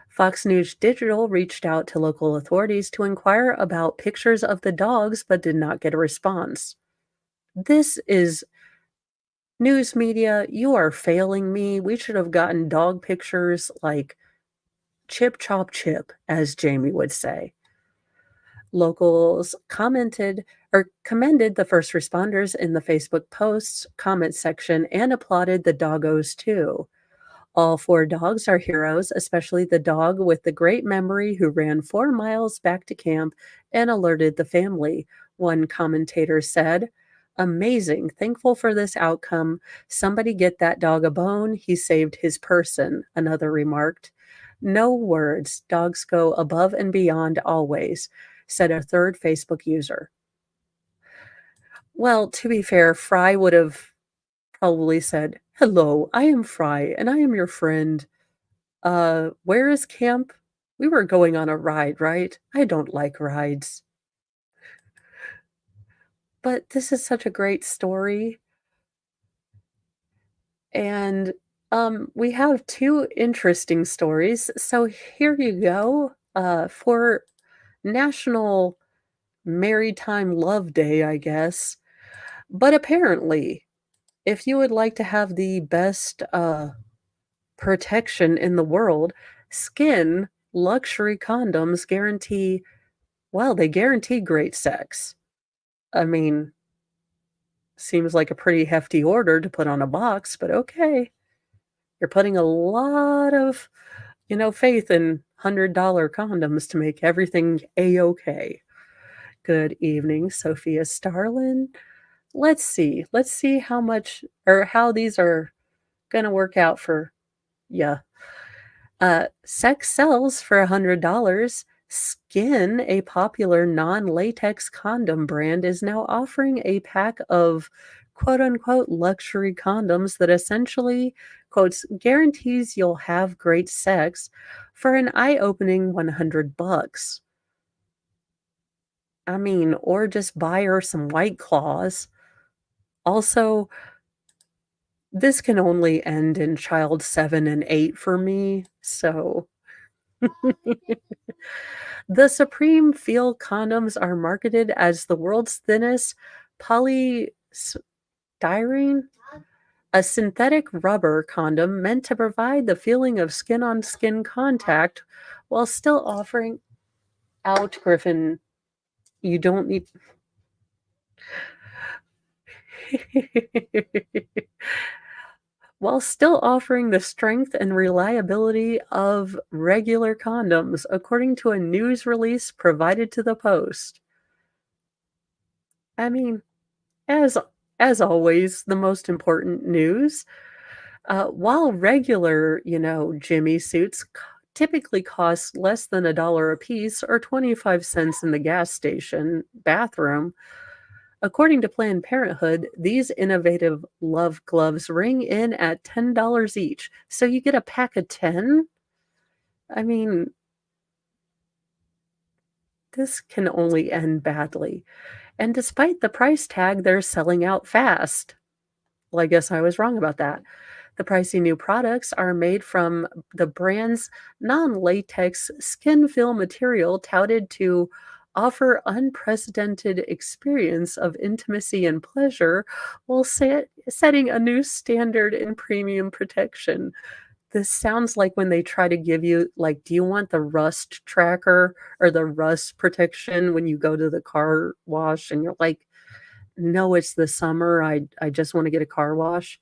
Fox News Digital reached out to local authorities to inquire about pictures of the dogs but did not get a response. This is news media. You are failing me. We should have gotten dog pictures like chip, chop, chip, as Jamie would say. Locals commented or commended the first responders in the Facebook posts comment section and applauded the doggos too. All four dogs are heroes, especially the dog with the great memory who ran 4 miles back to camp and alerted the family, one commentator said. Amazing. Thankful for this outcome. Somebody get that dog a bone. He saved his person, another remarked. No words. Dogs go above and beyond always, said a third Facebook user. Well, to be fair, Fry would have probably said, "Hello, I am Fry, and I am your friend. Where is camp? We were going on a ride, right? I don't like rides." But this is such a great story, and, we have 2 interesting stories, so here you go, for National Maritime Love Day, I guess, but apparently, if you would like to have the best, protection in the world, skin luxury condoms guarantee well, they guarantee great sex. I mean, seems like a pretty hefty order to put on a box, but okay. You're putting a lot of, faith in $100 condoms to make everything a-okay. Good evening, Sophia Starlin. Let's see. Let's see how much or how these are gonna work out for ya. Sex sells for $100. Skin, a popular non-latex condom brand, is now offering a pack of quote unquote luxury condoms that essentially quotes guarantees you'll have great sex for an eye-opening 100 bucks. I mean, or just buy her some White Claws. Also, this can only end in child 7 and 8 for me, so the Supreme Feel condoms are marketed as the world's thinnest polystyrene, a synthetic rubber condom meant to provide the feeling of skin on skin contact while still offering out, Griffin. You don't need. While still offering the strength and reliability of regular condoms, according to a news release provided to the Post. I mean, as as always, the most important news. While regular, Jimmy suits typically cost less than $1 a piece or 25 cents in the gas station bathroom, according to Planned Parenthood, these innovative love gloves ring in at $10 each. So you get a pack of 10? I mean, this can only end badly. And despite the price tag, they're selling out fast. Well, I guess I was wrong about that. The pricey new products are made from the brand's non latex skin fill material touted to offer unprecedented experience of intimacy and pleasure while setting a new standard in premium protection. This sounds like when they try to give you, like, do you want the rust tracker or the rust protection when you go to the car wash and you're like, no, it's the summer. I just want to get a car wash.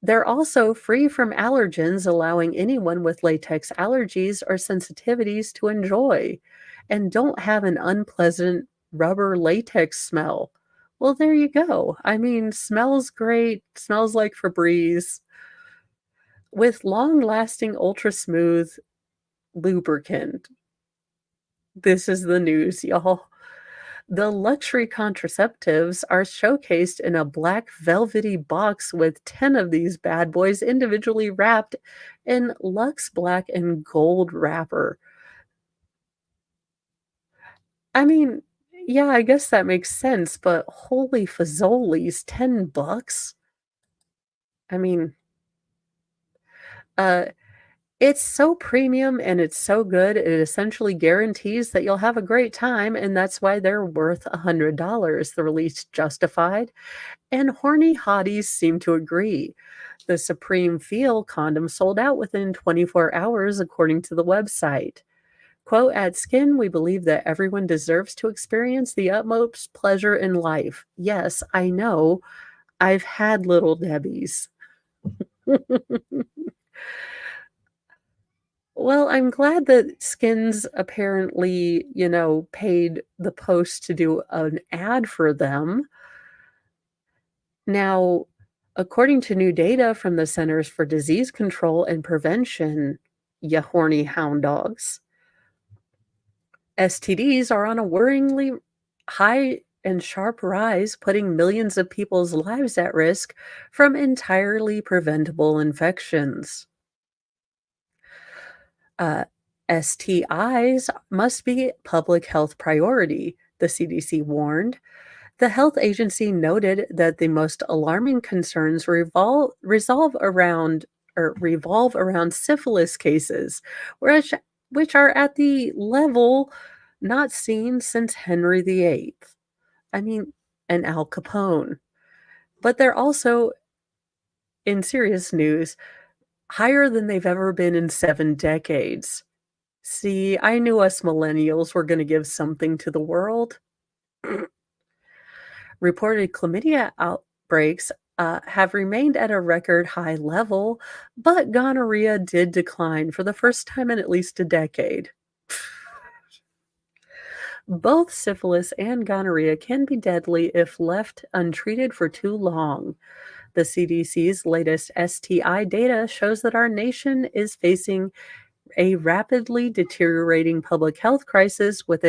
They're also free from allergens, allowing anyone with latex allergies or sensitivities to enjoy, and don't have an unpleasant rubber latex smell. Well, there you go. I mean, smells great, smells like Febreze, with long-lasting, ultra-smooth lubricant. This is the news, y'all. The luxury contraceptives are showcased in a black velvety box with 10 of these bad boys individually wrapped in luxe black and gold wrapper. I mean, yeah, I guess that makes sense, but holy fazoli's, 10 bucks? I mean, uh, it's so premium and it's so good, it essentially guarantees that you'll have a great time, and that's why they're worth $100, the release justified. And horny hotties seem to agree. The Supreme Feel condom sold out within 24 hours, according to the website. Quote, at Skin, we believe that everyone deserves to experience the utmost pleasure in life. Yes, I know. I've had little Debbie's. Well, I'm glad that Skins apparently, paid the Post to do an ad for them. Now, according to new data from the Centers for Disease Control and Prevention, ya horny hound dogs, STDs are on a worryingly high and sharp rise, putting millions of people's lives at risk from entirely preventable infections. Uh, STIs must be public health priority, the CDC warned. The health agency noted that the most alarming concerns revolve around syphilis cases, which which are at the level not seen since Henry VIII. I mean, and Al Capone. But they're also, in serious news, higher than they've ever been in 7 decades. See, I knew us millennials were going to give something to the world. Reported chlamydia outbreaks have remained at a record high level, but gonorrhea did decline for the first time in at least a decade. Both syphilis and gonorrhea can be deadly if left untreated for too long. The CDC's latest STI data shows that our nation is facing a rapidly deteriorating public health crisis with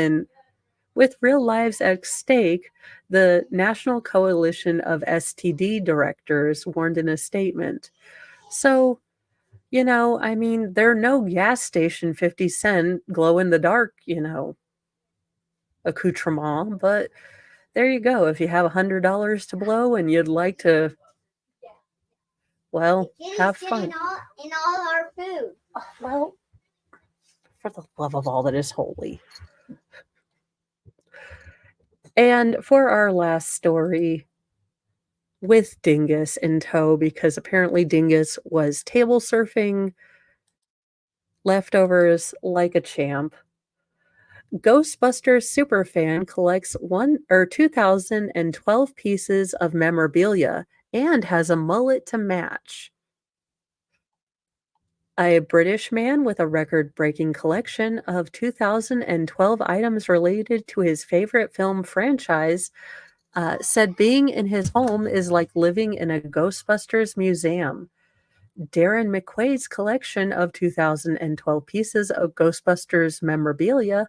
real lives at stake, the National Coalition of STD Directors warned in a statement. So, I mean, they're no gas station 50-cent glow in the dark, accoutrement, but there you go. If you have $100 to blow and you'd like to, well, have fun. In all our food. Well, for the love of all that is holy. And for our last story, with Dingus in tow, because apparently Dingus was table surfing leftovers like a champ. Ghostbusters superfan collects 2012 pieces of memorabilia and has a mullet to match. A British man with a record-breaking collection of 2012 items related to his favorite film franchise said being in his home is like living in a Ghostbusters museum. Darren McQuaid's collection of 2012 pieces of Ghostbusters memorabilia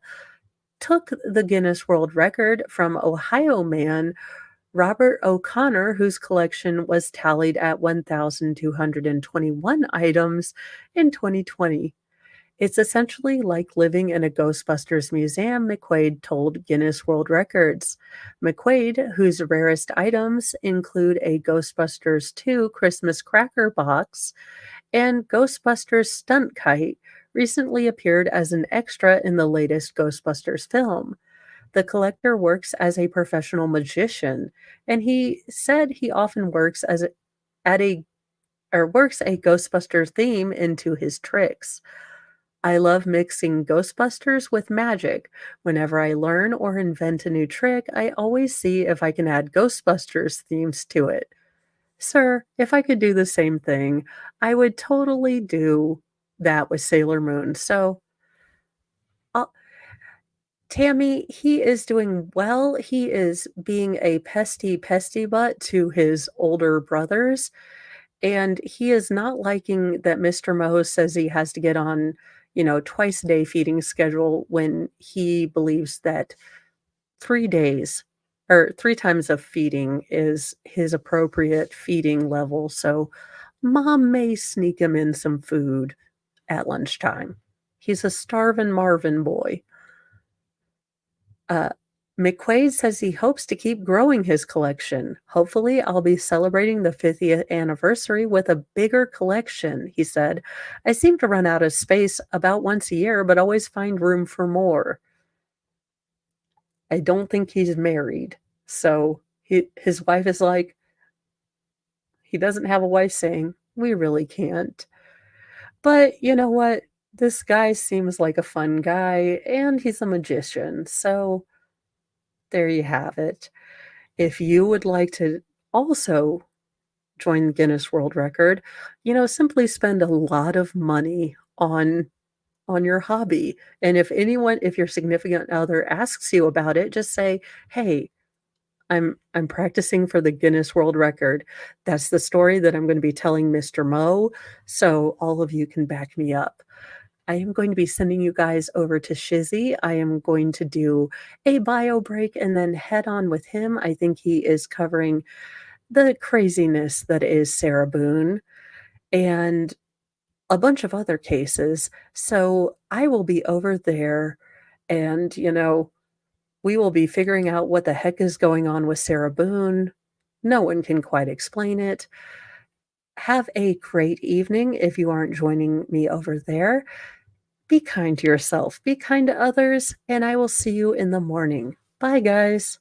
took the Guinness World Record from Ohio man Robert O'Connor, whose collection was tallied at 1,221 items in 2020. It's essentially like living in a Ghostbusters museum, McQuaid told Guinness World Records. McQuaid, whose rarest items include a Ghostbusters 2 Christmas cracker box and Ghostbusters stunt kite, recently appeared as an extra in the latest Ghostbusters film. The collector works as a professional magician, and he said he often works as a, at a or works a Ghostbusters theme into his tricks. I love mixing Ghostbusters with magic. Whenever I learn or invent a new trick, I always see if I can add Ghostbusters themes to it. Sir, if I could do the same thing, I would totally do that with Sailor Moon. So, uh, Tammy, he is doing well. He is being a pesty butt to his older brothers, and he is not liking that Mr. Moe says he has to get on, twice a day feeding schedule when he believes that 3 days or 3 times of feeding is his appropriate feeding level, so mom may sneak him in some food at lunchtime. He's a starvin' Marvin boy. Uh, McQuaid says he hopes to keep growing his collection. Hopefully, I'll be celebrating the 50th anniversary with a bigger collection, he said. I seem to run out of space about once a year, but always find room for more. I don't think he's married. So his wife is like, he doesn't have a wife saying, we really can't. But you know what? This guy seems like a fun guy, and he's a magician. So there you have it. If you would like to also join the Guinness World Record, simply spend a lot of money on your hobby. And if your significant other asks you about it, just say, "Hey, I'm practicing for the Guinness World Record. That's the story that I'm gonna be telling Mr. Mo, so all of you can back me up." I am going to be sending you guys over to Shizzy. I am going to do a bio break and then head on with him. I think he is covering the craziness that is Sarah Boone and a bunch of other cases. So I will be over there and, we will be figuring out what the heck is going on with Sarah Boone. No one can quite explain it. Have a great evening if you aren't joining me over there. Be kind to yourself, be kind to others, and I will see you in the morning. Bye, guys.